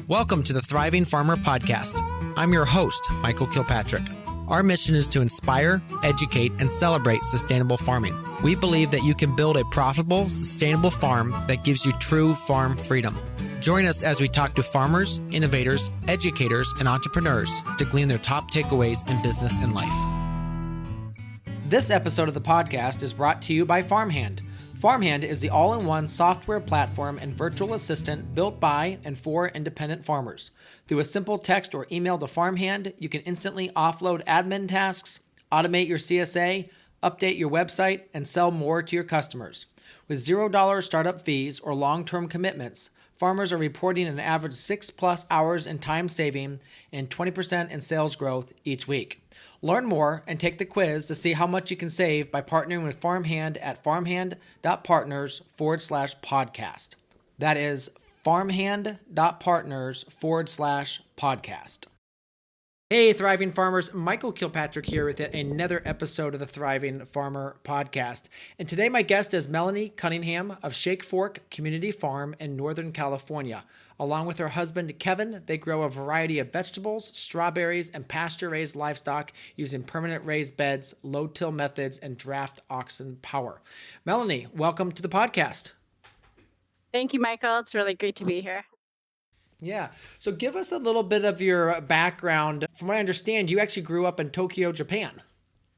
Welcome to the Thriving Farmer Podcast. I'm your host, Michael Kilpatrick. Our mission is to inspire, educate, and celebrate sustainable farming. We believe that you can build a profitable, sustainable farm that gives you true farm freedom. Join us as we talk to farmers, innovators, educators, and entrepreneurs to glean their top takeaways in business and life. This episode of the podcast is brought to you by Farmhand. Farmhand is the all-in-one software platform and virtual assistant built by and for independent farmers. Through a simple text or email to Farmhand, you can instantly offload admin tasks, automate your CSA, update your website, and sell more to your customers. With $0 startup fees or long-term commitments, farmers are reporting an average 6+ hours in time saving and 20% in sales growth each week. Learn more and take the quiz to see how much you can save by partnering with Farmhand at farmhand.partners/podcast. That is farmhand.partners/podcast. Hey, Thriving Farmers, Michael Kilpatrick here with another episode of the Thriving Farmer Podcast. And today my guest is Melanie Cunningham of Shakefork Community Farm in Northern California. Along with her husband, Kevin, they grow a variety of vegetables, strawberries, and pasture-raised livestock using permanent raised beds, low-till methods, and draft oxen power. Melanie, welcome to the podcast. Thank you, Michael. It's really great to be here. Yeah. So give us a little bit of your background. From what I understand, you actually grew up in Tokyo, Japan.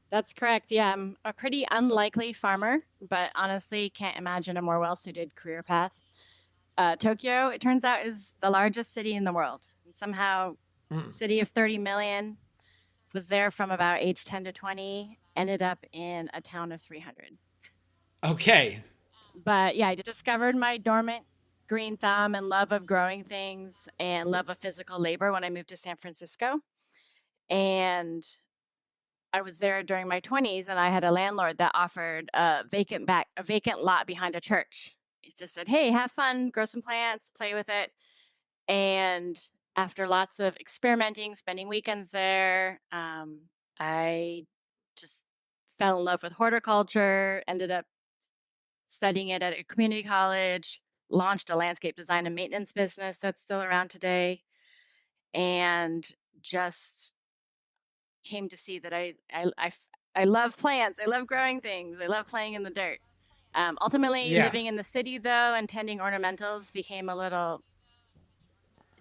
That's correct. Yeah, I'm a pretty unlikely farmer, but honestly can't imagine a more well-suited career path. Tokyo, it turns out, is the largest city in the world. And somehow, city of 30 million, was there from about age 10 to 20, ended up in a town of 300. Okay. But yeah, I discovered my dormant green thumb and love of growing things and love of physical labor when I moved to San Francisco. And I was there during my 20s, and I had a landlord that offered a vacant lot behind a church. He just said, hey, have fun, grow some plants, play with it. And after lots of experimenting, spending weekends there, I just fell in love with horticulture, ended up studying it at a community college, launched a landscape design and maintenance business that's still around today, and just came to see that I love plants. I love growing things. I love playing in the dirt. Ultimately, living in the city, though, and tending ornamentals became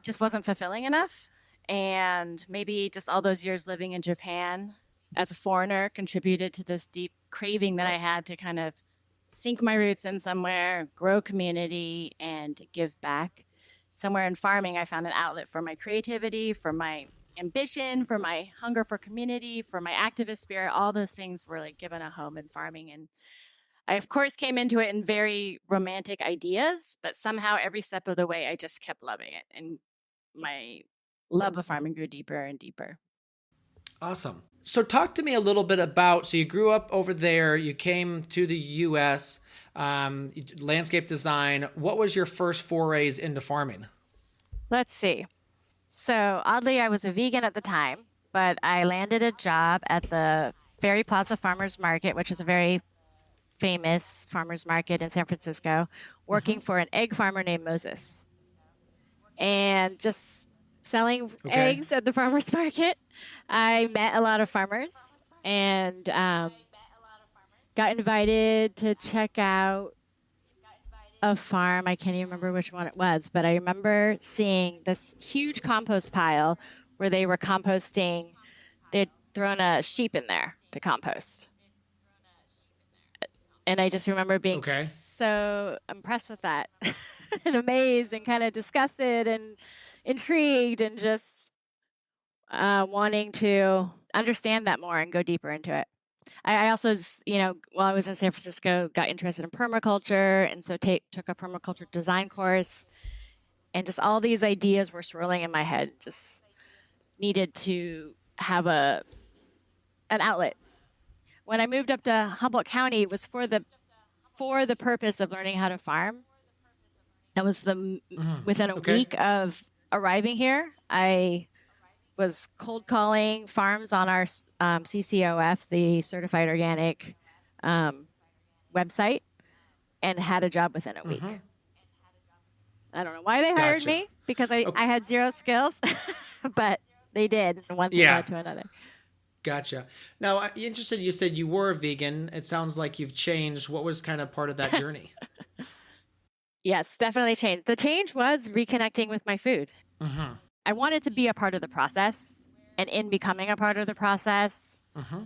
just wasn't fulfilling enough. And maybe just all those years living in Japan as a foreigner contributed to this deep craving that I had to kind of sink my roots in somewhere, grow community, and give back. Somewhere in farming, I found an outlet for my creativity, for my ambition, for my hunger for community, for my activist spirit. All those things were like given a home in farming. And I, of course, came into it in very romantic ideas, but somehow every step of the way, I just kept loving it. And my love of farming grew deeper and deeper. Awesome. So talk to me a little bit about, so you grew up over there, you came to the U.S., landscape design. What was your first forays into farming? Let's see. So oddly, I was a vegan at the time, but I landed a job at the Ferry Plaza Farmers Market, which is a very famous farmers market in San Francisco, working for an egg farmer named Moses. And just selling eggs at the farmers market, I met a lot of farmers and got invited to check out a farm. I can't even remember which one it was, but I remember seeing this huge compost pile where they were composting. They'd thrown a sheep in there to compost. And I just remember being so impressed with that and amazed and kind of disgusted and intrigued and just wanting to understand that more and go deeper into it. I also, while I was in San Francisco, got interested in permaculture, and so took a permaculture design course, and just all these ideas were swirling in my head. Just needed to have an outlet. When I moved up to Humboldt County, it was for the purpose of learning how to farm. That was within a week of arriving here, I was cold calling farms on our CCOF, the Certified Organic website, and had a job within a week. I don't know why they hired me, because I had zero skills, but they did. And one thing Yeah. led to another. Gotcha. Now, I'm interested, you said you were a vegan. It sounds like you've changed. What was kind of part of that journey? Yes, definitely changed. The change was reconnecting with my food. Mm-hmm. I wanted to be a part of the process. And in becoming a part of the process Mm-hmm.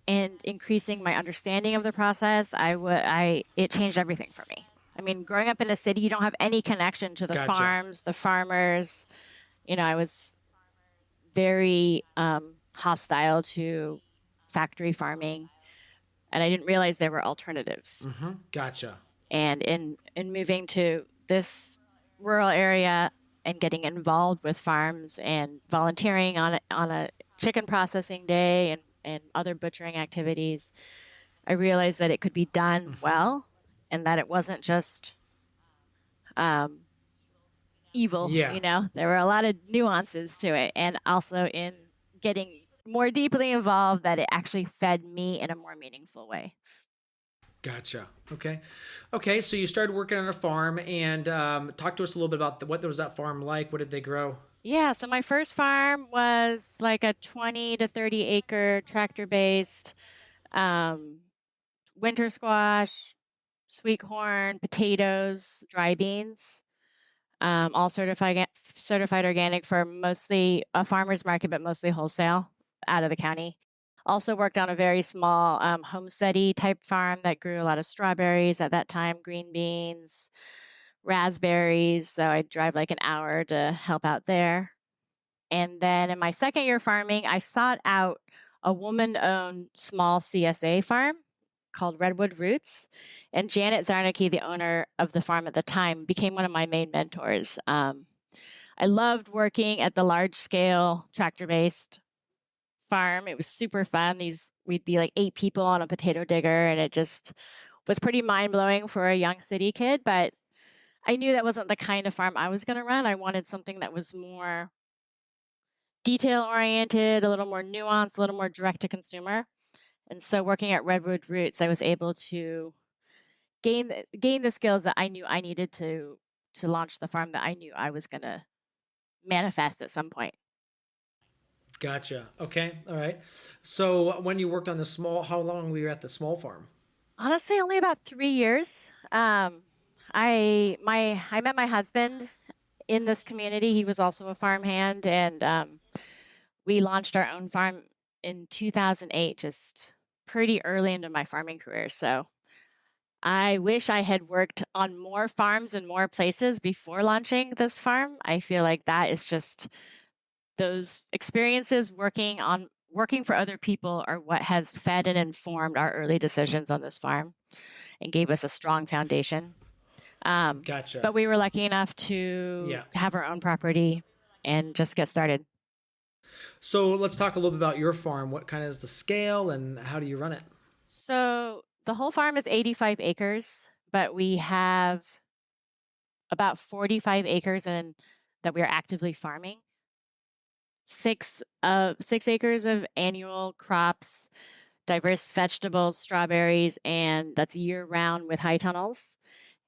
and increasing my understanding of the process, it changed everything for me. I mean, growing up in a city, you don't have any connection to the Gotcha. farms, the farmers. I was very hostile to factory farming, and I didn't realize there were alternatives. Mm-hmm. Gotcha. And in moving to this rural area and getting involved with farms and volunteering on a chicken processing day and other butchering activities, I realized that it could be done well, and that it wasn't just evil. Yeah. There were a lot of nuances to it, and also in getting more deeply involved, that it actually fed me in a more meaningful way. Gotcha. Okay. Okay. So you started working on a farm, and talk to us a little bit about what was that farm like? What did they grow? Yeah, so my first farm was like a 20 to 30 acre tractor based um, winter squash, sweet corn, potatoes, dry beans, all certified organic for mostly a farmer's market, but mostly wholesale out of the county. Also worked on a very small homesteady type farm that grew a lot of strawberries at that time, green beans, raspberries. So I'd drive like an hour to help out there. And then in my second year farming, I sought out a woman owned small CSA farm called Redwood Roots. And Janet Zarnicki, the owner of the farm at the time, became one of my main mentors. I loved working at the large scale tractor based farm. It was super fun. We'd be like 8 people on a potato digger, and it just was pretty mind blowing for a young city kid. But I knew that wasn't the kind of farm I was going to run. I wanted something that was more detail oriented, a little more nuanced, a little more direct to consumer. And so working at Redwood Roots, I was able to gain the skills that I knew I needed to launch the farm that I knew I was going to manifest at some point. Gotcha. Okay. All right. So when you worked on how long were you at the small farm? Honestly, only about 3 years. I met my husband in this community. He was also a farmhand, and we launched our own farm in 2008, just pretty early into my farming career. So I wish I had worked on more farms and more places before launching this farm. I feel like that is just those experiences working for other people are what has fed and informed our early decisions on this farm and gave us a strong foundation. Gotcha. But we were lucky enough to have our own property and just get started. So let's talk a little bit about your farm. What kind of is the scale, and how do you run it? So the whole farm is 85 acres, but we have about 45 acres that we are actively farming. 6 acres of annual crops, diverse vegetables, strawberries, and that's year round with high tunnels,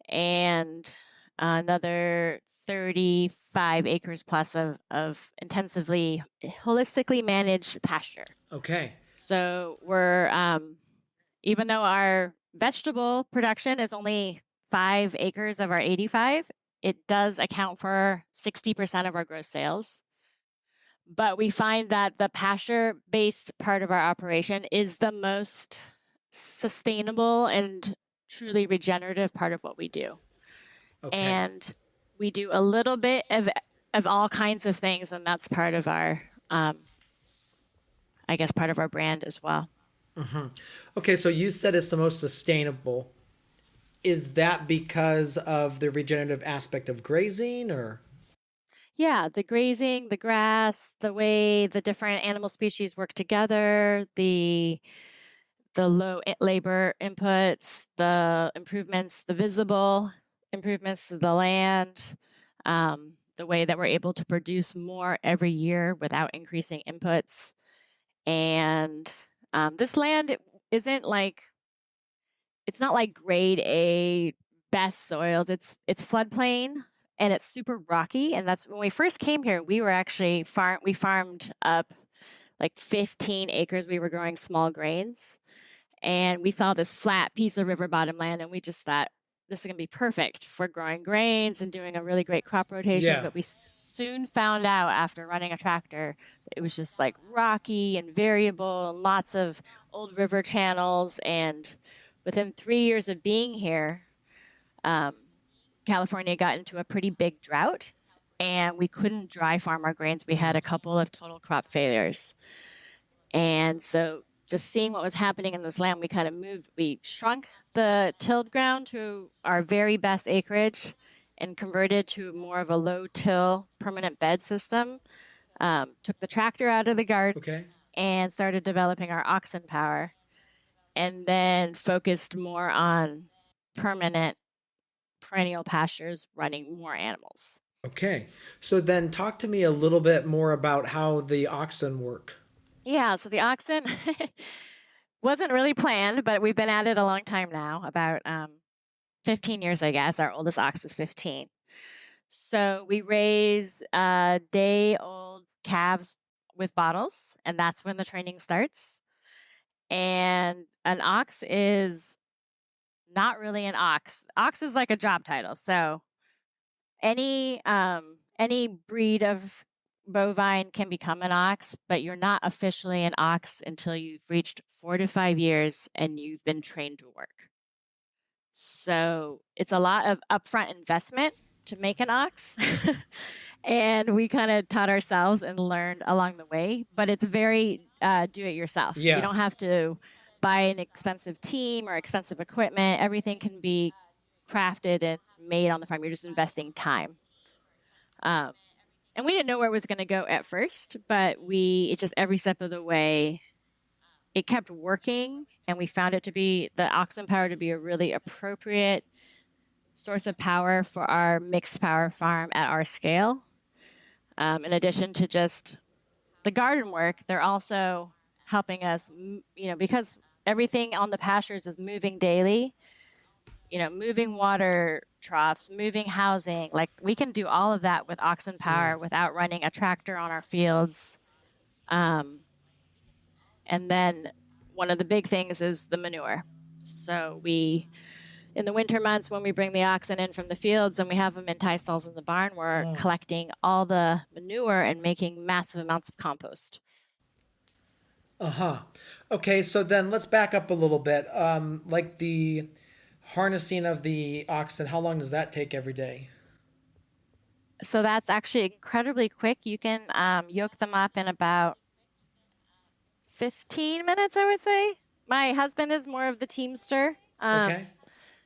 and another 35 acres plus of intensively holistically managed pasture. Okay. So we're even though our vegetable production is only 5 acres of our 85, it does account for 60% of our gross sales. But we find that the pasture-based part of our operation is the most sustainable and truly regenerative part of what we do. Okay. And we do a little bit of all kinds of things, and that's part of our, I guess, part of our brand as well. Mm-hmm. Okay, so you said it's the most sustainable. Is that because of the regenerative aspect of grazing, or? Yeah, the grazing, the grass, the way the different animal species work together, the low labor inputs, the improvements, the visible improvements to the land, the way that we're able to produce more every year without increasing inputs. And this land isn't like, it's not like grade A best soils. It's floodplain and it's super rocky. And that's when we first came here, we were actually we farmed up like 15 acres. We were growing small grains, and we saw this flat piece of river bottom land, and we just thought this is going to be perfect for growing grains and doing a really great crop rotation. Yeah. But we soon found out after running a tractor that it was just like rocky and variable and lots of old river channels. And within 3 years of being here, California got into a pretty big drought, and we couldn't dry farm our grains. We had a couple of total crop failures. And so just seeing what was happening in this land, we kind of we shrunk the tilled ground to our very best acreage and converted to more of a low till permanent bed system. Took the tractor out of the garden and started developing our oxen power, and then focused more on permanent perennial pastures running more animals. Okay. So then talk to me a little bit more about how the oxen work. Yeah, so the oxen wasn't really planned, but we've been at it a long time now, about 15 years, I guess. Our oldest ox is 15. So we raise day-old calves with bottles, and that's when the training starts. And an ox is not really an ox. Ox is like a job title. So any breed of bovine can become an ox, but you're not officially an ox until you've reached 4 to 5 years and you've been trained to work. So it's a lot of upfront investment to make an ox. And we kind of taught ourselves and learned along the way, but it's very do-it-yourself. Yeah. You don't have to buy an expensive team or expensive equipment. Everything can be crafted and made on the farm. You're just investing time. And we didn't know where it was going to go at first, but it just every step of the way, it kept working, and we found it to be the oxen power to be a really appropriate source of power for our mixed power farm at our scale. In addition to just the garden work, they're also helping us, because everything on the pastures is moving daily, moving water troughs, moving housing. Like, we can do all of that with oxen power without running a tractor on our fields. And then one of the big things is the manure. So in the winter months, when we bring the oxen in from the fields and we have them in tie stalls in the barn, we're collecting all the manure and making massive amounts of compost. Okay, so then let's back up a little bit. Like the harnessing of the oxen, how long does that take every day? So that's actually incredibly quick. You can yoke them up in about 15 minutes, I would say. My husband is more of the teamster. Okay.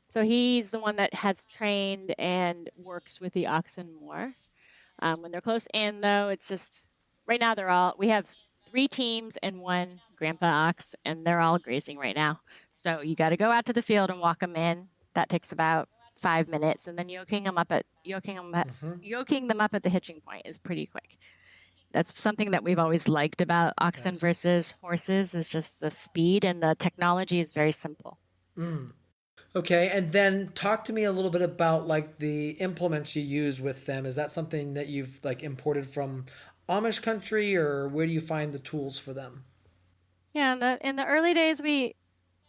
So he's the one that has trained and works with the oxen more when they're close. And though it's just, right now we have 3 teams and 1 grandpa ox, and they're all grazing right now. So you got to go out to the field and walk them in. That takes about 5 minutes, and then yoking them up at the hitching point is pretty quick. That's something that we've always liked about oxen versus horses, is just the speed, and the technology is very simple. Okay, and then talk to me a little bit about like the implements you use with them. Is that something that you've like imported from Amish country, or where do you find the tools for them? Yeah, in the early days, we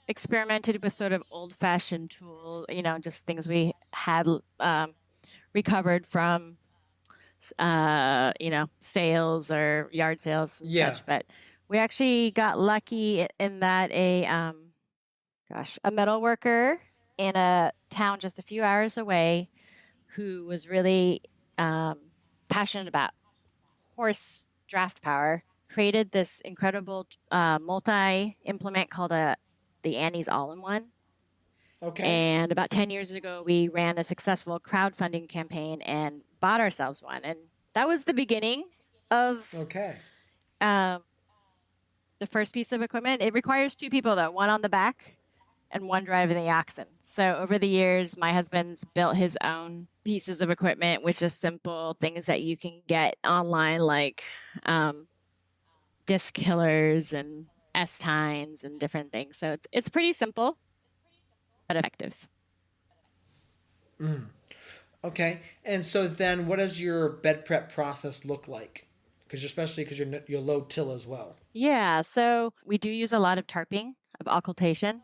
experimented with sort of old-fashioned tool, just things we had recovered from, sales or yard sales and such. But we actually got lucky in that a metal worker in a town just a few hours away who was really passionate about horse draft power created this incredible multi-implement called the Annie's All-in-One. Okay. And about 10 years ago, we ran a successful crowdfunding campaign and bought ourselves one. And that was the beginning of the first piece of equipment. It requires 2 people, though, one on the back and one driving the oxen. So over the years, my husband's built his own pieces of equipment, which is simple things that you can get online, like disc killers and S-tines and different things. So it's pretty simple, but effective. Okay. And so then what does your bed prep process look like? Because especially because you're low till as well. Yeah, so we do use a lot of tarping, of occultation,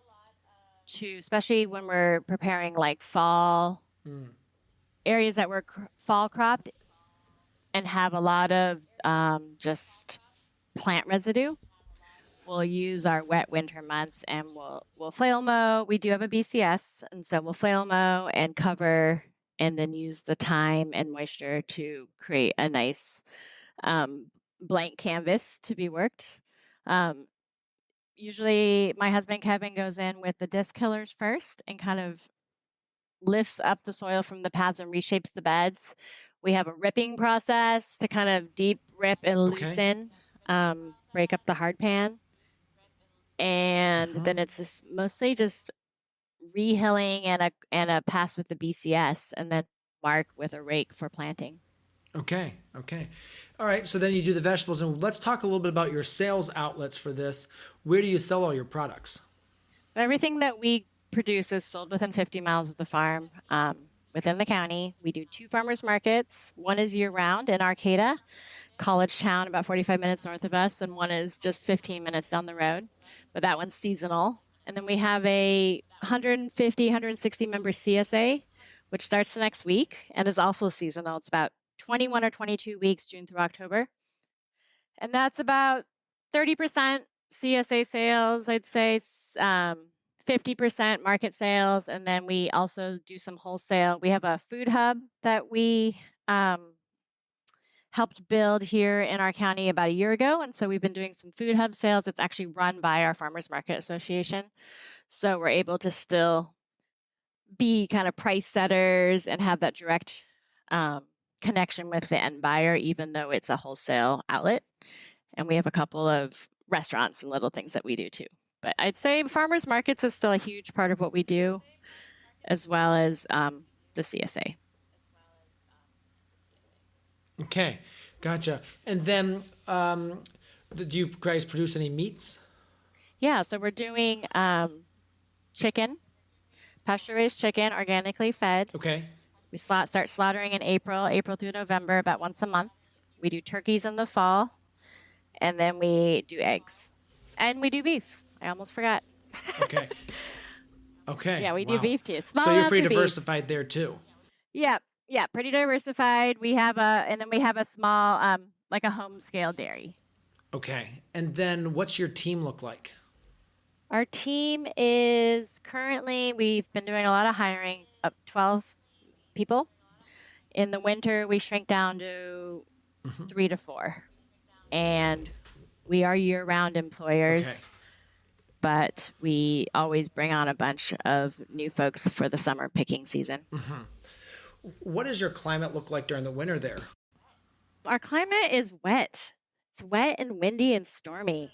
to especially when we're preparing like fall Mm. areas that were fall cropped and have a lot of just plant residue. We'll use our wet winter months and we'll flail mow. We do have a BCS, and so we'll flail mow and cover, and then use the time and moisture to create a nice blank canvas to be worked. Um, Usually, my husband Kevin goes in with the disc killers first and kind of lifts up the soil from the pads and reshapes the beds. We have a ripping process to kind of deep rip and Okay. loosen, break up the hard pan. And Mm-hmm. then it's just mostly just rehilling and a pass with the BCS, and then mark with a rake for planting. Okay. Okay. All right. So then you do the vegetables, and let's talk a little bit about your sales outlets for this. Where do you sell all your products? But everything that we produce is sold within 50 miles of the farm. Within the county, we do 2 farmers markets. One is year round in Arcata, college town, about 45 minutes north of us, and one is just 15 minutes down the road, but that one's seasonal. And then we have a 150, 160 member CSA, which starts the next week and is also seasonal. It's about 21 or 22 weeks, June through October. And that's about 30% CSA sales, I'd say, 50% market sales. And then we also do some wholesale. We have a food hub that we helped build here in our county about a year ago. And so we've been doing some food hub sales. It's actually run by our Farmers Market Association. So we're able to still be kind of price setters and have that direct connection with the end buyer, even though it's a wholesale outlet. And we have a couple of restaurants and little things that we do too. But I'd say farmers markets is still a huge part of what we do, as well as the CSA. Okay. Gotcha. And then do you guys produce any meats? Yeah, so we're doing chicken, pasture-raised chicken, organically fed. Okay. We start slaughtering in April through November, about once a month. We do turkeys in the fall, and then we do eggs, and we do beef. I almost forgot. Okay. Okay. Yeah, we do Wow. beef too. So Small you're amounts pretty of beef. diversified there too. Yeah, yeah, pretty diversified. And then we have a small, like a home scale dairy. Okay. And then what's your team look like? Our team is currently, we've been doing a lot of hiring, up 12 people. In the winter, we shrink down to 3 to 4. And we are year-round Okay. employers, but we always bring on a bunch of new folks for the summer picking season. What does your climate look like during the winter there? Our climate is wet. It's wet and windy and stormy.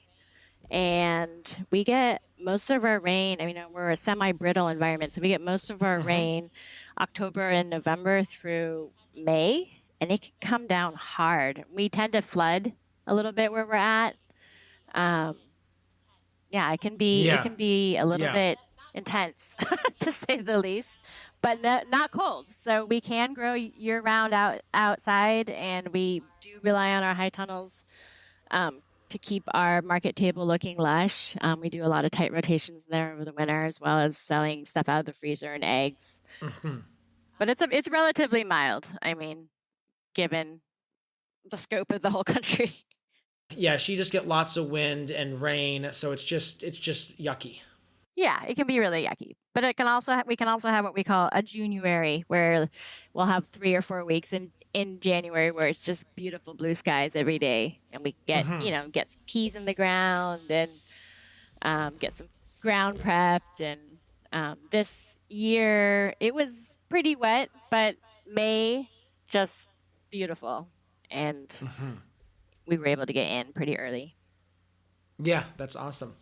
And we get most of our rain. I mean, we're a semi-brittle environment, so we get most of our rain October and November through May, and it can come down hard. We tend to flood a little bit where we're at. Yeah, it Yeah. can be a little Yeah. bit intense to say the least, but not cold. So we can grow year round outside, and we do rely on our high tunnels to keep our market table looking lush. We do a lot of tight rotations there over the winter, as well as selling stuff out of the freezer and eggs. But it's relatively mild. I mean, given the scope of the whole country. Yeah, she just get lots of wind and rain, so it's just yucky. Yeah, it can be really yucky, but we can also have what we call a January, where we'll have 3 or 4 weeks in January where it's just beautiful blue skies every day, and we get get some peas in the ground and get some ground prepped. And this year it was pretty wet, but May just beautiful, and we were able to get in pretty early. Yeah, that's awesome.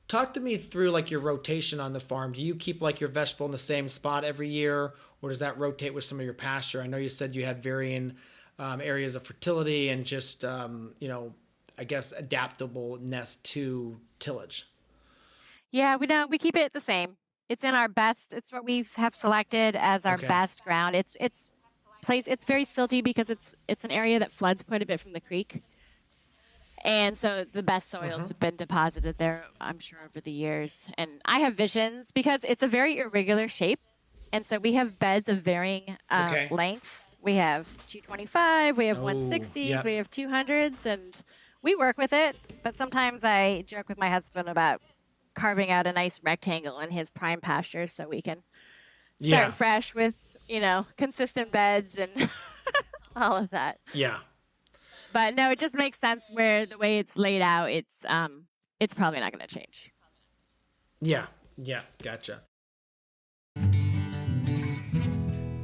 Talk to me through like your rotation on the farm. Do you keep like your vegetable in the same spot every year, or does that rotate with some of your pasture? I know you said you had varying areas of fertility and just I guess adaptableness to tillage. Yeah, we keep it the same. It's in our best. It's what we have selected as our Okay. best ground. It's very silty because it's an area that floods quite a bit from the creek. And so the best soils have been deposited there, I'm sure, over the years. And I have visions because it's a very irregular shape. And so we have beds of varying Okay. length. We have 225, we have Oh, 160s, yeah. we have 200s, and we work with it. But sometimes I joke with my husband about carving out a nice rectangle in his prime pasture so we can start Yeah. fresh with, consistent beds and all of that. Yeah. But no, it just makes sense where the way it's laid out, it's probably not going to change. Yeah. Yeah. Gotcha.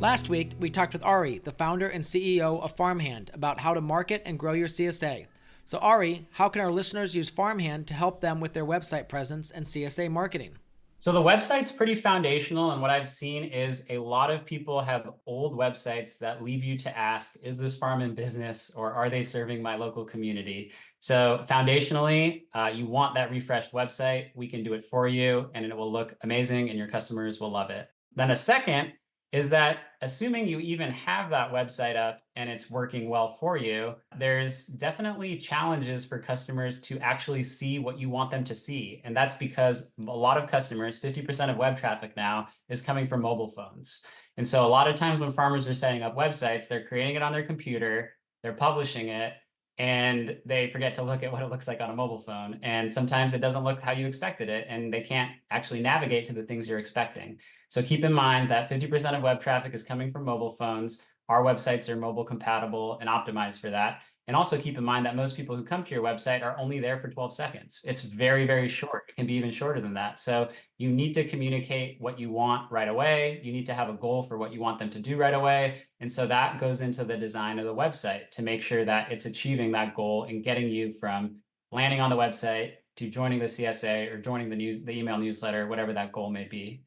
Last week, we talked with Ari, the founder and CEO of Farmhand, about how to market and grow your CSA. So Ari, how can our listeners use Farmhand to help them with their website presence and CSA marketing? So the website's pretty foundational, and what I've seen is a lot of people have old websites that leave you to ask, is this farm in business or are they serving my local community? So foundationally, you want that refreshed website. We can do it for you and it will look amazing and your customers will love it. Then a second is that assuming you even have that website up and it's working well for you, there's definitely challenges for customers to actually see what you want them to see. And that's because a lot of customers, 50% of web traffic now, is coming from mobile phones. And so a lot of times when farmers are setting up websites, they're creating it on their computer, they're publishing it, and they forget to look at what it looks like on a mobile phone. And sometimes it doesn't look how you expected it, and they can't actually navigate to the things you're expecting. So keep in mind that 50% of web traffic is coming from mobile phones. Our websites are mobile compatible and optimized for that. And also keep in mind that most people who come to your website are only there for 12 seconds. It's very, very short. It can be even shorter than that. So you need to communicate what you want right away. You need to have a goal for what you want them to do right away. And so that goes into the design of the website to make sure that it's achieving that goal and getting you from landing on the website to joining the CSA or joining the email newsletter, whatever that goal may be.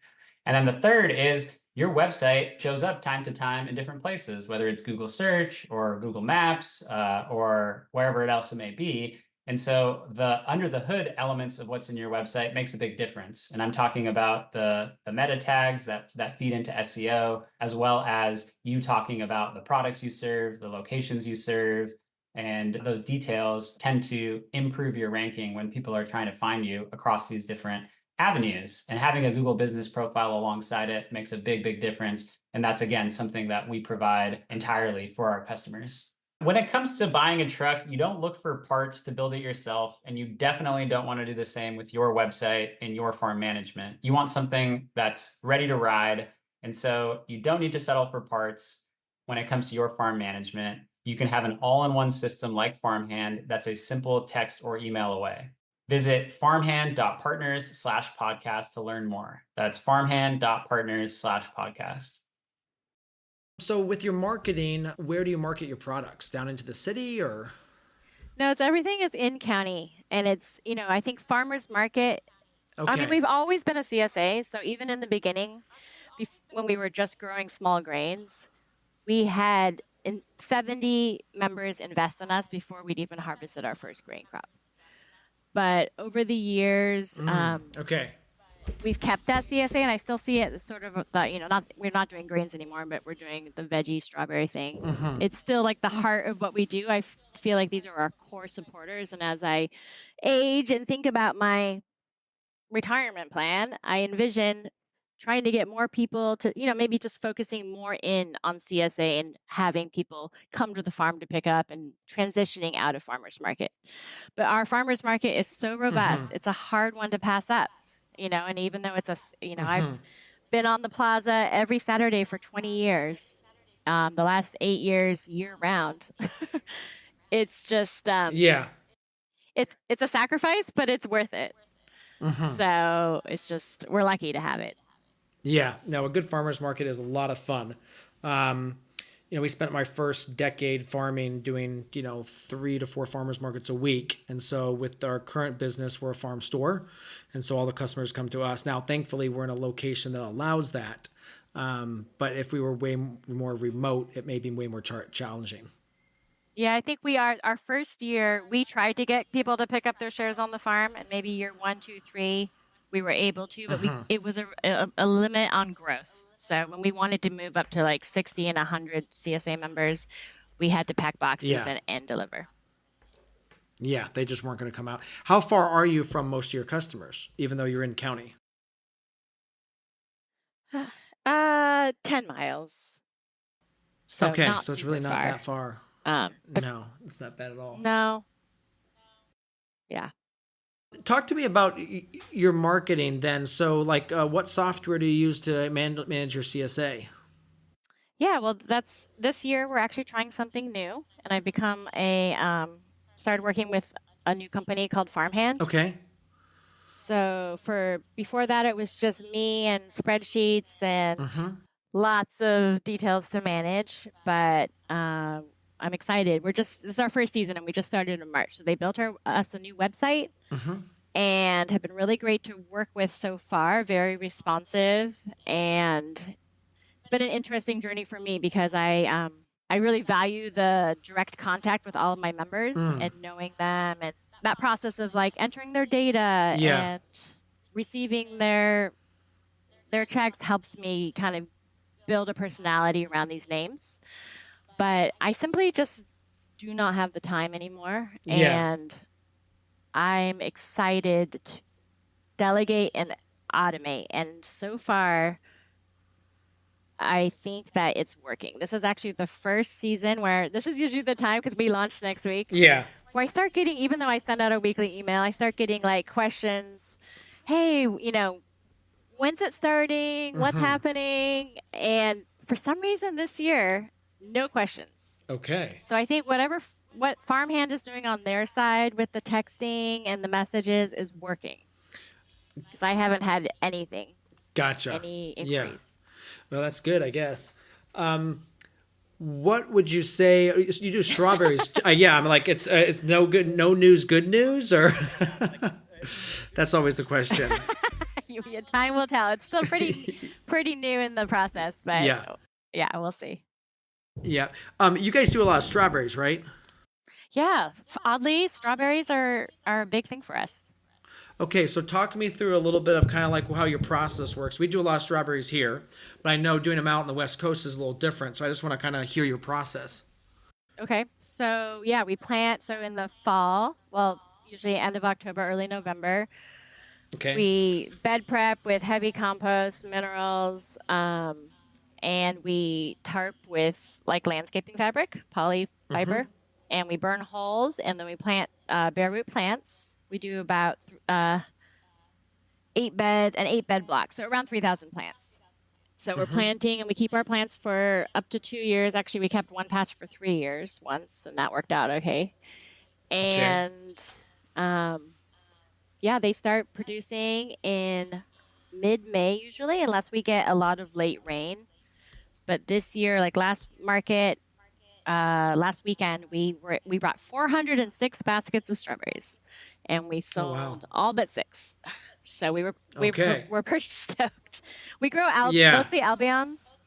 And then the third is your website shows up time to time in different places, whether it's Google search or Google Maps or wherever else it may be. And so the under the hood elements of what's in your website makes a big difference. And I'm talking about the meta tags that feed into SEO, as well as you talking about the products you serve, the locations you serve, and those details tend to improve your ranking when people are trying to find you across these different avenues. And having a Google business profile alongside it makes a big, big difference. And that's, again, something that we provide entirely for our customers. When it comes to buying a truck, you don't look for parts to build it yourself, and you definitely don't want to do the same with your website and your farm management. You want something that's ready to ride, and so you don't need to settle for parts when it comes to your farm management. You can have an all-in-one system like Farmhand that's a simple text or email away. Visit farmhand.partners/podcast to learn more. That's farmhand.partners/podcast. So with your marketing, where do you market your products? Down into the city or? No, it's everything is in county, and it's I think farmers market. Okay. I mean, we've always been a CSA, so even in the beginning, when we were just growing small grains, we had 70 members invest in us before we'd even harvested our first grain crop. But over the years, Okay. we've kept that CSA, and I still see it as sort of we're not doing grains anymore, but we're doing the veggie strawberry thing. It's still like the heart of what we do. I feel like these are our core supporters, and as I age and think about my retirement plan, I envision trying to get more people to, maybe just focusing more in on CSA and having people come to the farm to pick up and transitioning out of farmers market. But our farmers market is so robust. It's a hard one to pass up, and even though it's I've been on the plaza every Saturday for 20 years, the last 8 years year round. It's just, Yeah. it's a sacrifice, but it's worth it. So it's just, we're lucky to have it. Yeah. No, a good farmer's market is a lot of fun. We spent my first decade farming doing, 3 to 4 farmers markets a week. And so with our current business, we're a farm store. And so all the customers come to us. Now, thankfully, we're in a location that allows that. But if we were way more remote, it may be way more challenging. Yeah, I think we are. Our first year, we tried to get people to pick up their shares on the farm. And maybe year 1, 2, 3, we were able to, but Hmm. it was a limit on growth. So when we wanted to move up to like 60 and 100 CSA members, we had to pack boxes Yeah. and deliver. Yeah. They just weren't going to come out. How far are you from most of your customers, even though you're in county? 10 miles. So Okay. not So it's really super not far. that far. But No, it's not bad at all. no, yeah. Talk to me about your marketing then. So, like, what software do you use to manage your CSA? Yeah, well, that's this year we're actually trying something new, and I've become started working with a new company called Farmhand. Okay. So for before that, it was just me and spreadsheets and Mm-hmm. lots of details to manage. But I'm excited. This is our first season, and we just started in March. So they built us a new website Mm-hmm. and have been really great to work with so far. Very responsive, and it's been an interesting journey for me because I really value the direct contact with all of my members Mm. and knowing them and that process of like entering their data Yeah. and receiving their checks helps me kind of build a personality around these names. But I simply just do not have the time anymore, Yeah. and I'm excited to delegate and automate. And so far, I think that it's working. This is actually the first season where this is usually the time because we launch next week Yeah. where I start getting, even though I send out a weekly email, I start getting like questions. Hey, when's it starting? What's Mm-hmm. happening? And for some reason this year, no questions. Okay. So I think what Farmhand is doing on their side with the texting and the messages is working because I haven't had Gotcha. any Yeah. inquiries. Well, that's good, I guess. What would you say? You do strawberries? Yeah, I'm like it's no good, no news, good news, or that's always the question. Time will tell. It's still pretty new in the process, but Yeah, yeah, we'll see. yeah. You guys do a lot of strawberries, right? Yeah, oddly, strawberries are a big thing for us. Okay, so talk me through a little bit of kind of like how your process works. We do a lot of strawberries here, but I know doing them out on the West Coast is a little different. So I just want to kind of hear your process. Okay, so yeah, we plant so in the fall. Well, usually end of October, early November. Okay. We bed prep with heavy compost, minerals, and we tarp with like landscaping fabric, poly Mm-hmm. fiber, and we burn holes, and then we plant bare root plants. We do about 8 bed block, so around 3,000 plants. So we're Mm-hmm. planting, and we keep our plants for up to 2 years. Actually, we kept one patch for 3 years once, and that worked out okay. Okay. And um, yeah, they start producing in mid-May usually, unless we get a lot of late rain. But this year, like last weekend, we brought 406 baskets of strawberries, and we Oh wow. sold all but 6. So Okay. we're pretty stoked. We grow Yeah. mostly Albions,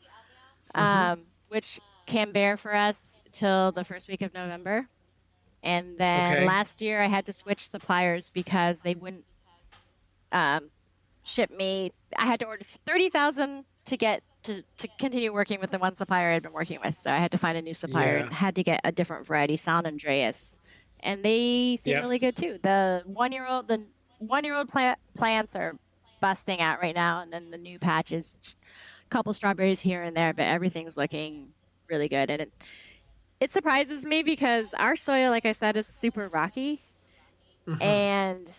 Mm-hmm. which can bear for us till the first week of November. And then Okay. last year I had to switch suppliers because they wouldn't ship me. I had to order 30,000 to get to continue working with the one supplier I'd been working with. So I had to find a new supplier Yeah. and had to get a different variety, San Andreas. And they seem Yep. really good too. The 1-year-old plants are busting out right now, and then the new patches, a couple strawberries here and there, but everything's looking really good. And it surprises me because our soil, like I said, is super rocky, Mm-hmm. and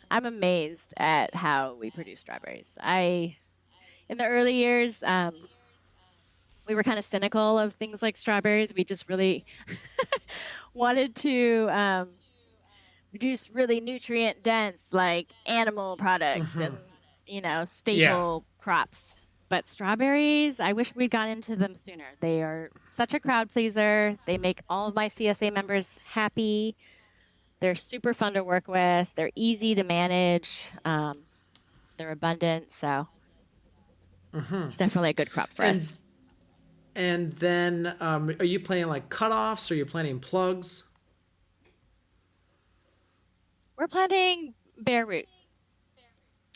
I'm amazed at how we produce strawberries. In the early years, we were kind of cynical of things like strawberries. We just really wanted to produce really nutrient dense, like animal products Mm-hmm. and Yeah. staple crops. But strawberries, I wish we'd gone into them sooner. They are such a crowd pleaser. They make all of my CSA members happy. They're super fun to work with. They're easy to manage. They're abundant, so it's definitely a good crop for And us. then are you planning like cutoffs or are you planning plugs? We're planting bare root.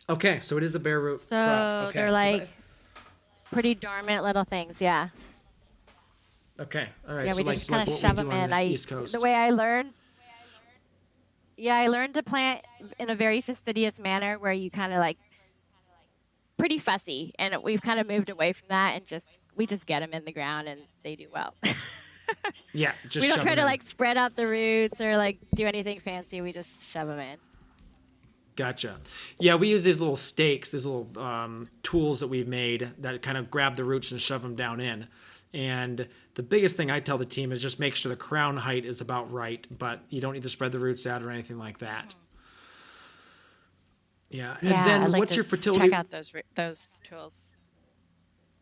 Okay, so it is a bare root crop. So Okay. they're like pretty dormant little things. Yeah. Okay. All right. Yeah, So we just kind like of what we shove do them on in. the East Coast. The way I learned, yeah, I learned to plant in a very fastidious manner where you kind of like pretty fussy, and we've kind of moved away from that and we just get them in the ground and they do well. Yeah, We just don't shove try them to in. like spread out the roots or like do anything fancy. We just shove them in. Gotcha. Yeah, we use these little stakes, these little tools that we've made that kind of grab the roots and shove them down in. And the biggest thing I tell the team is just make sure the crown height is about right, but you don't need to spread the roots out or anything like that. Yeah. And Yeah, I'd then like what's to your check fertility? out those tools.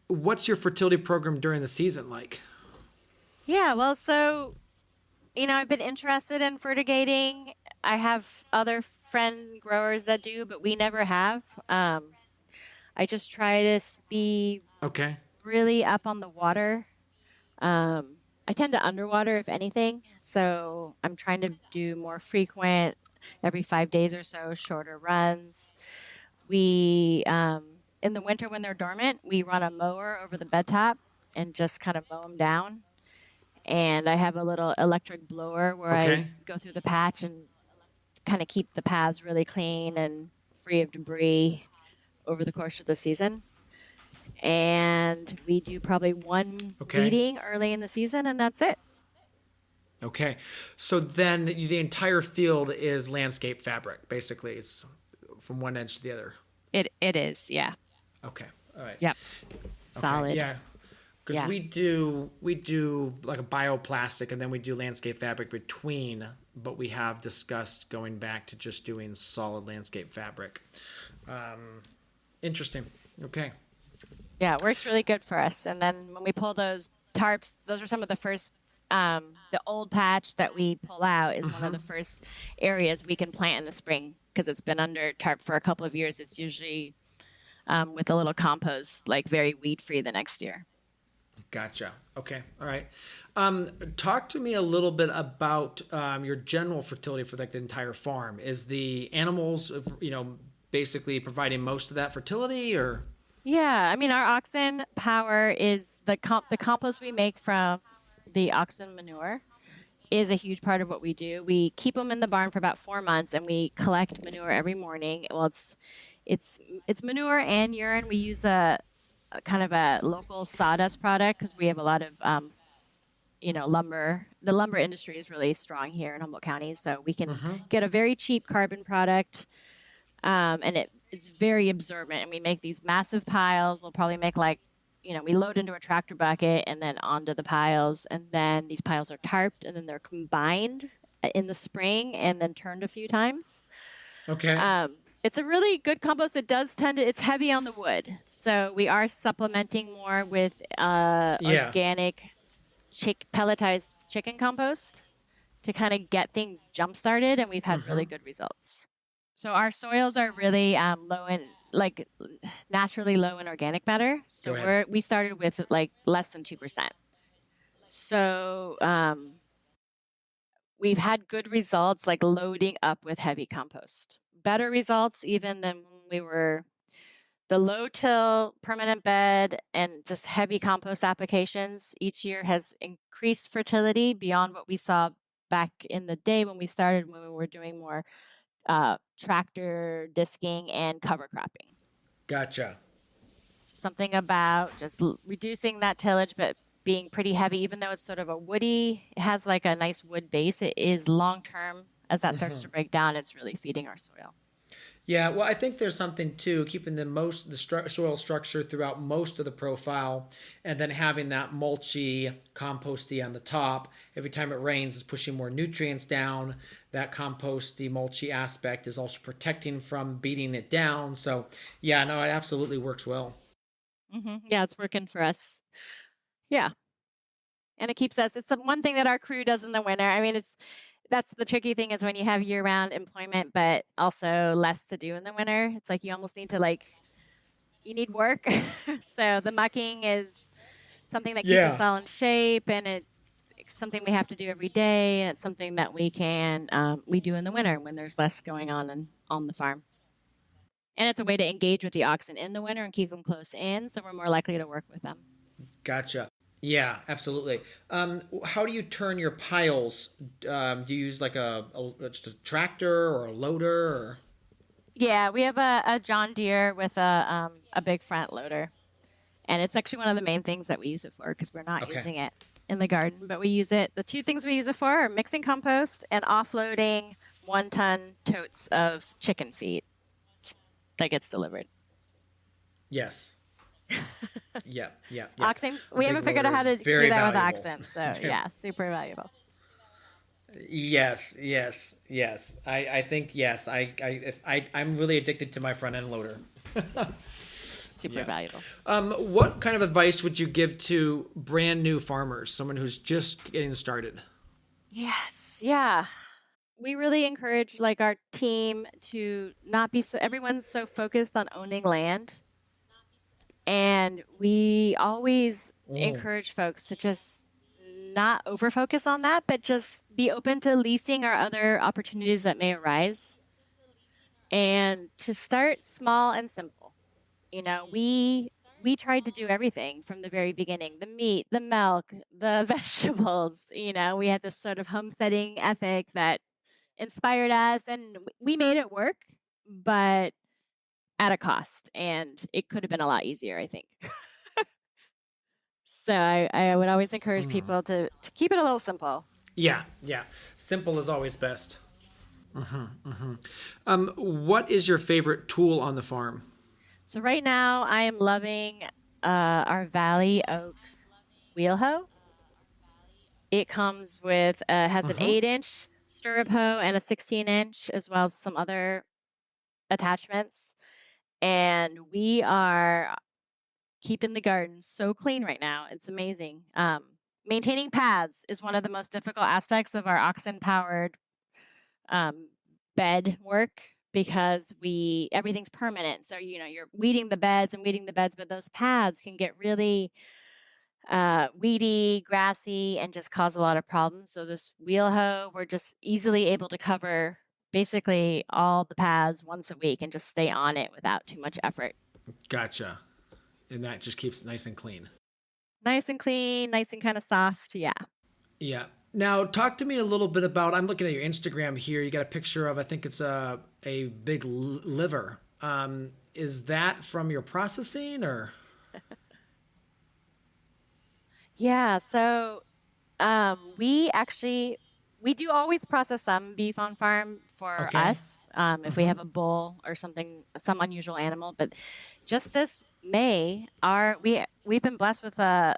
What's your fertility program during the season like? Yeah, well, so I've been interested in fertigating. I have other friend growers that do, but we never have. I just try to be Okay. really up on the water. I tend to underwater if anything, so I'm trying to do more frequent, every 5 days or so, shorter runs. We in the winter when they're dormant, we run a mower over the bed top and just kind of mow them down. And I have a little electric blower where I Okay. go through the patch and kind of keep the paths really clean and free of debris over the course of the season. And we do probably one Okay. weeding early in the season, and that's it. Okay. So then the entire field is landscape fabric, basically. It's from one edge to the other. It is, yeah. Okay. All right. Yep. Okay. Solid. Yeah. Because Yeah. we do like a bioplastic and then we do landscape fabric between, but we have discussed going back to just doing solid landscape fabric. Interesting. Okay. Yeah, it works really good for us. And then when we pull those tarps, those are some of the first, the old patch that we pull out is one of the first areas we can plant in the spring because it's been under tarp for a couple of years. It's usually with a little compost, like very weed free the next year. Gotcha. Okay. All right. Talk to me a little bit about your general fertility for like the entire farm. Is the animals, basically providing most of that fertility, or? Yeah, I mean our oxen power is the compost we make from the oxen manure is a huge part of what we do. We keep them in the barn for about 4 months, and we collect manure every morning. Well, it's manure and urine. We use a kind of a local sawdust product because we have a lot of lumber. The lumber industry is really strong here in Humboldt County, so we can get a very cheap carbon product, and it's very absorbent. And we make these massive piles. We'll probably make we load into a tractor bucket and then onto the piles, and then these piles are tarped, and then they're combined in the spring and then turned a few times. Okay. It's a really good compost. It's heavy on the wood. So we are supplementing more with organic pelletized chicken compost to kind of get things jump started. And we've had really good results. So our soils are really naturally low in organic matter. So we started with like less than 2%. So we've had good results like loading up with heavy compost. Better results even than when we were the low till permanent bed and just heavy compost applications each year has increased fertility beyond what we saw back in the day when we started, when we were doing more tractor disking and cover cropping. Gotcha. So something about just reducing that tillage, but being pretty heavy, even though it's sort of it has like a nice wood base. It is long term. As that starts to break down, it's really feeding our soil. Yeah, well, I think there's something too, keeping the soil structure throughout most of the profile, and then having that mulchy, composty on the top. Every time it rains, it's pushing more nutrients down. That composty, mulchy aspect is also protecting from beating it down. So, yeah, no, it absolutely works well. Yeah, it's working for us. Yeah, and it keeps us. It's the one thing that our crew does in the winter. I mean, that's the tricky thing is when you have year-round employment, but also less to do in the winter. It's like you almost need to you need work. So the mucking is something that keeps us all in shape, and it's something we have to do every day, and it's something that we do in the winter when there's less going on the farm. And it's a way to engage with the oxen in the winter and keep them close in, so we're more likely to work with them. Gotcha. Yeah, absolutely. How do you turn your piles? Do you use like just a tractor or a loader? Or... Yeah, we have a John Deere with a big front loader. And it's actually one of the main things that we use it for because we're not Okay. using it in the garden, but we use it. The two things we use it for are mixing compost and offloading 1-ton totes of chicken feed that gets delivered. Yes. Yeah. Oxen, we haven't figured out how to do that with oxen. So yeah, super valuable. Yes. I think yes. I'm really addicted to my front end loader. Super valuable. What kind of advice would you give to brand new farmers, someone who's just getting started? Yes. Yeah. We really encourage like our team to not be so, everyone's so focused on owning land. And we always encourage folks to just not over focus on that, but just be open to leasing or other opportunities that may arise. And to start small and simple. You know, we tried to do everything from the very beginning, the meat, the milk, the vegetables. You know, we had this sort of homesteading ethic that inspired us, and we made it work, but at a cost, and it could have been a lot easier, I think. So I would always encourage people to keep it a little simple. Yeah. Simple is always best. What is your favorite tool on the farm? So right now I am loving our Valley Oak wheel hoe. It comes with has an 8-inch stirrup hoe and a 16-inch, as well as some other attachments. And we are keeping the garden so clean right now. It's amazing. Maintaining paths is one of the most difficult aspects of our oxen-powered bed work because everything's permanent. So, you know, you're weeding the beds, but those paths can get really weedy, grassy, and just cause a lot of problems. So this wheel hoe, we're just easily able to cover basically all the paths once a week and just stay on it without too much effort. Gotcha. And that just keeps it nice and clean. Nice and clean, nice and kind of soft. Yeah. Yeah. Now, talk to me a little bit about, I'm looking at your Instagram here. You got a picture of, I think it's a big liver. Is that from your processing or? Yeah. So we do always process some beef on farm for us if we have a bull or something, some unusual animal. But just this May, we've been blessed with a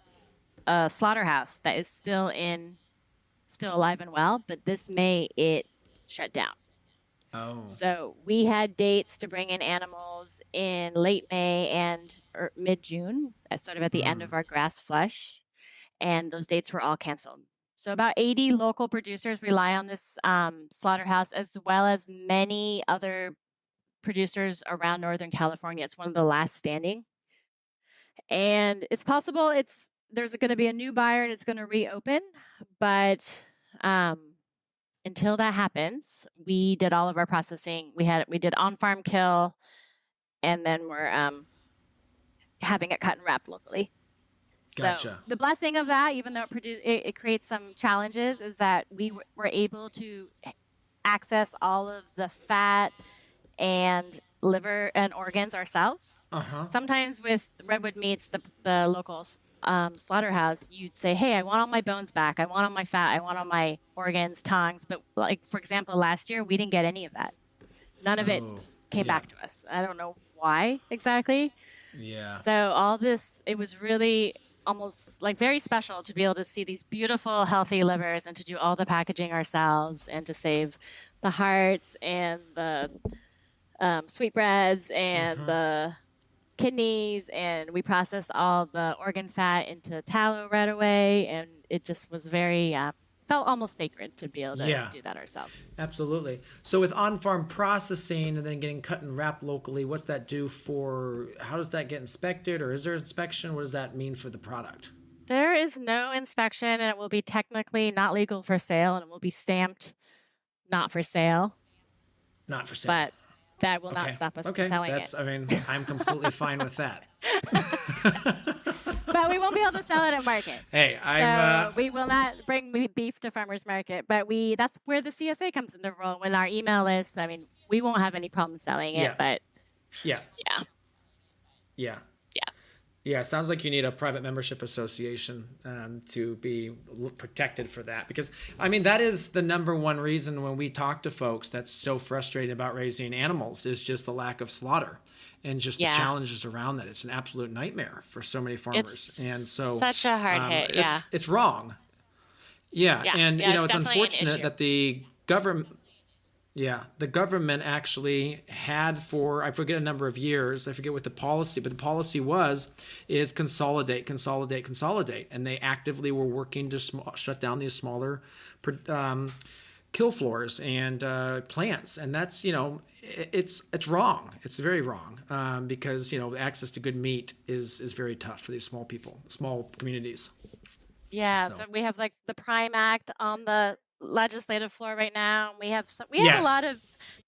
slaughterhouse that is still alive and well. But this May it shut down. Oh. So we had dates to bring in animals in late May and mid-June, sort of at the end of our grass flush, and those dates were all canceled. So about 80 local producers rely on this slaughterhouse, as well as many other producers around Northern California. It's one of the last standing. And it's possible there's going to be a new buyer and it's going to reopen, but until that happens, we did all of our processing. We did on-farm kill, and then we're having it cut and wrapped locally. Gotcha. So the blessing of that, even though it creates some challenges, is that we were able to access all of the fat and liver and organs ourselves. Sometimes with Redwood Meats, the local slaughterhouse, you'd say, hey, I want all my bones back. I want all my fat. I want all my organs, tongues. But like, for example, last year, we didn't get any of that. None of it came back to us. I don't know why exactly. Yeah. So all this, it was really almost like very special to be able to see these beautiful, healthy livers and to do all the packaging ourselves and to save the hearts and the sweetbreads and the kidneys, and we processed all the organ fat into tallow right away, and it just was very felt almost sacred to be able to do that ourselves. Absolutely. So with on-farm processing and then getting cut and wrapped locally, what's that do for, how does that get inspected, or is there inspection? What does that mean for the product? There is no inspection, and it will be technically not legal for sale, and it will be stamped not for sale. Not for sale. But that will not stop us from selling it. I mean, I'm completely fine with that. But we won't be able to sell it at market. Hey, we will not bring beef to farmers market, but that's where the CSA comes into role. When our email list, I mean, we won't have any problem selling it, but yeah. Yeah. Sounds like you need a private membership association to be protected for that, because I mean that is the number one reason when we talk to folks that's so frustrated about raising animals is just the lack of slaughter and just the challenges around that. It's an absolute nightmare for so many farmers, and so such a hard hit. It's wrong. And you know it's unfortunate that the government. Yeah, the government actually had for, I forget a number of years, I forget what the policy, but the policy is consolidate. And they actively were working to shut down these smaller kill floors and plants. And that's, you know, it's wrong. It's very wrong because, you know, access to good meat is very tough for these small people, small communities. Yeah, so we have like the Prime Act on the legislative floor right now. We have a lot of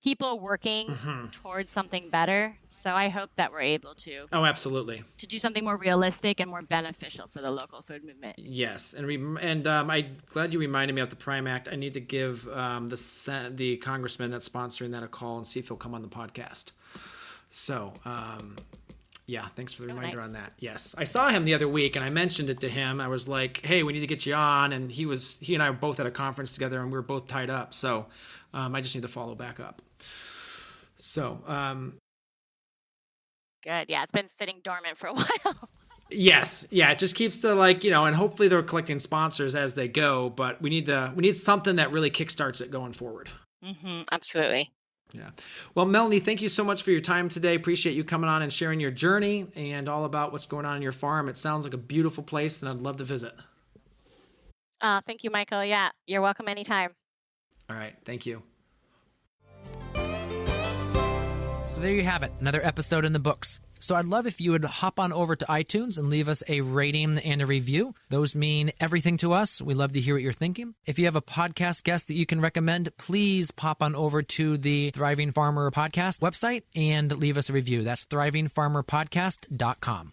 people working towards something better. So I hope that we're able to absolutely to do something more realistic and more beneficial for the local food movement. Yes, and I'm glad you reminded me of the Prime Act. I need to give the congressman that's sponsoring that a call and see if he'll come on the podcast. So yeah, thanks for the reminder on that. Yes, I saw him the other week, and I mentioned it to him. I was like, "Hey, we need to get you on," and he and I were both at a conference together, and we were both tied up. So I just need to follow back up. So good, yeah, it's been sitting dormant for a while. Yes, yeah, it just keeps the and hopefully they're collecting sponsors as they go. But we need something that really kickstarts it going forward. Absolutely. Yeah. Well, Melanie, thank you so much for your time today. Appreciate you coming on and sharing your journey and all about what's going on in your farm. It sounds like a beautiful place, and I'd love to visit. Thank you, Michael. Yeah, you're welcome anytime. All right. Thank you. So there you have it, another episode in the books. So I'd love if you would hop on over to iTunes and leave us a rating and a review. Those mean everything to us. We love to hear what you're thinking. If you have a podcast guest that you can recommend, please pop on over to the Thriving Farmer Podcast website and leave us a review. That's thrivingfarmerpodcast.com.